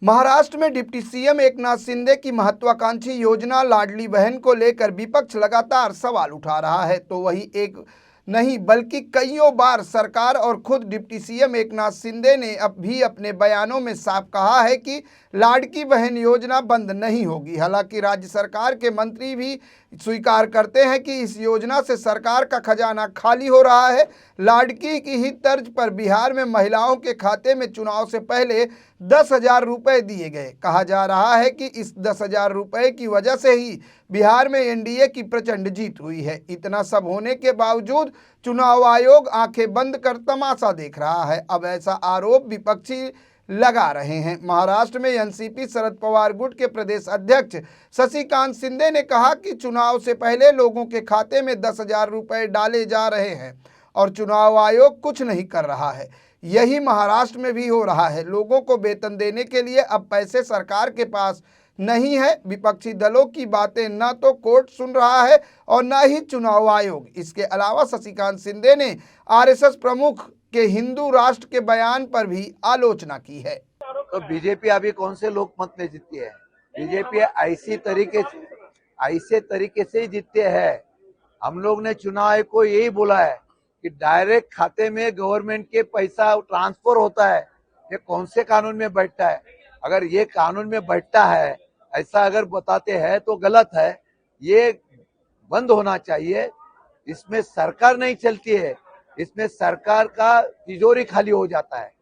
महाराष्ट्र में deputy CM Eknath Shinde की महत्वाकांक्षी योजना लाडली बहन को लेकर विपक्ष लगातार सवाल उठा रहा है। तो वही एक नहीं बल्कि कईयों बार सरकार और खुद डिप्टी सीएम एकनाथ शिंदे ने अब भी अपने बयानों में साफ कहा है कि लाडली बहन योजना बंद नहीं होगी। हालांकि राज्य सरकार के मंत्री भी स्वीकार करते हैं कि इस योजना से सरकार का खजाना खाली हो रहा है। लाडली की ही तर्ज पर बिहार में महिलाओं के खाते में चुनाव से पहले 10,000 रुपए दिए गए। कहा जा रहा है कि इस 10,000 रुपए की वजह से ही बिहार में एनडीए की प्रचंड जीत हुई है। इतना सब होने के बावजूद चुनाव आयोग आंखें बंद कर तमाशा देख रहा है। अब ऐसा आरोप विपक्षी लगा रहे हैं। महाराष्ट्र में एनसीपी शरद पवार गुट के प्रदेश अध्यक्ष शशिकांत शिंदे ने कहा कि चुनाव से पहले लोगों के खाते में 10,000 रुपए डाले जा रहे हैं और चुनाव आयोग कुछ नहीं कर रहा है। यही महाराष्ट्र में भी हो रहा है। लोगों को वेतन देने के लिए अब पैसे सरकार के पास नहीं है। विपक्षी दलों की बातें न तो कोर्ट सुन रहा है और न ही चुनाव आयोग। इसके अलावा शशिकांत शिंदे ने आरएसएस प्रमुख के हिंदू राष्ट्र के बयान पर भी आलोचना की है। तो बीजेपी अभी कौन से लोकमत में जीतती है? बीजेपी ऐसे तरीके से ही जीतते हैं। हम लोग ने चुनाव आयोग को यही बोला है कि डायरेक्ट खाते में गवर्नमेंट के पैसा ट्रांसफर होता है। ये कौन से कानून में बैठता है? अगर ये कानून में बैठता है, ऐसा अगर बताते हैं तो गलत है। ये बंद होना चाहिए। इसमें सरकार नहीं चलती है, इसमें सरकार का तिजोरी खाली हो जाता है।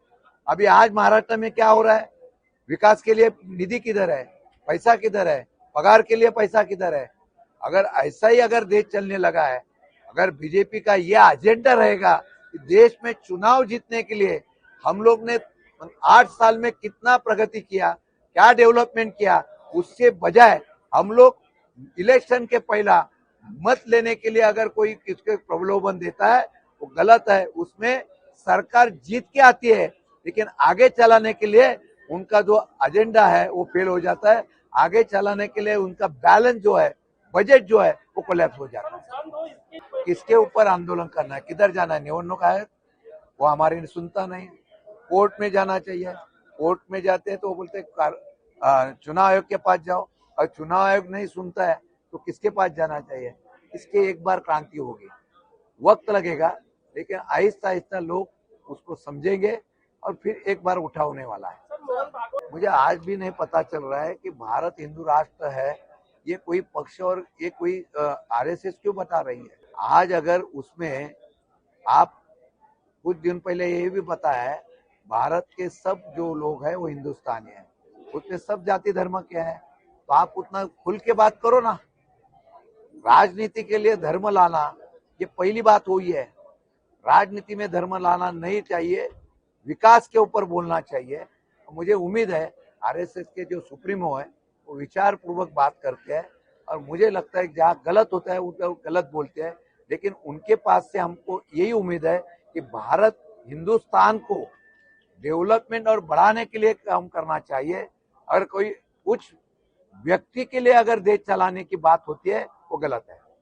अभी आज महाराष्ट्र में क्या हो रहा है? विकास के लिए निधि किधर है? पैसा किधर है? पगार के लिए पैसा किधर है? अगर ऐसा ही अगर देश चलने लगा है, अगर बीजेपी का यह एजेंडा रहेगा कि देश में चुनाव जीतने के लिए हम लोग ने 8 साल में कितना प्रगति किया, क्या डेवलपमेंट किया, उससे बजाय हम लोग इलेक्शन के पहला मत लेने के लिए अगर कोई किसके प्रलोभन देता है वो गलत है। उसमें सरकार जीत के आती है, लेकिन आगे चलाने के लिए उनका जो एजेंडा है वो फेल हो जाता है। आगे चलाने के लिए उनका बैलेंस जो है, बजट जो है वो कोलैप्स हो जाता है। किसके ऊपर आंदोलन करना है, किधर जाना है? निवडणूक आयोग वो हमारी सुनता नहीं। कोर्ट में जाना चाहिए, कोर्ट में जाते हैं तो वो बोलते चुनाव आयोग के पास जाओ, और चुनाव आयोग नहीं सुनता है तो किसके पास जाना चाहिए? इसके एक बार क्रांति होगी, वक्त लगेगा, लेकिन आहिस्ता आहिस्ता लोग उसको समझेंगे और फिर एक बार उठा होने वाला है। मुझे आज भी नहीं पता चल रहा है कि भारत हिंदू राष्ट्र है, ये कोई पक्ष और ये कोई आरएसएस क्यों बता रही है। आज अगर उसमें आप कुछ दिन पहले ये भी पता है भारत के सब जो लोग हैं वो हिंदुस्तानी हैं, उसमें सब जाति धर्म के हैं, तो आप उतना खुल के बात करो ना। राजनीति के लिए धर्म लाना ये पहली बात हुई है। राजनीति में धर्म लाना नहीं चाहिए, विकास के ऊपर बोलना चाहिए। मुझे उम्मीद है आरएसएस के जो सुप्रीमो है वो विचार पूर्वक बात करते हैं, और मुझे लगता है जहाँ गलत होता है वो गलत बोलते हैं, लेकिन उनके पास से हमको यही उम्मीद है कि भारत हिंदुस्तान को डेवलपमेंट और बढ़ाने के लिए काम करना चाहिए। अगर कोई कुछ व्यक्ति के लिए अगर देश चलाने की बात होती है वो गलत है।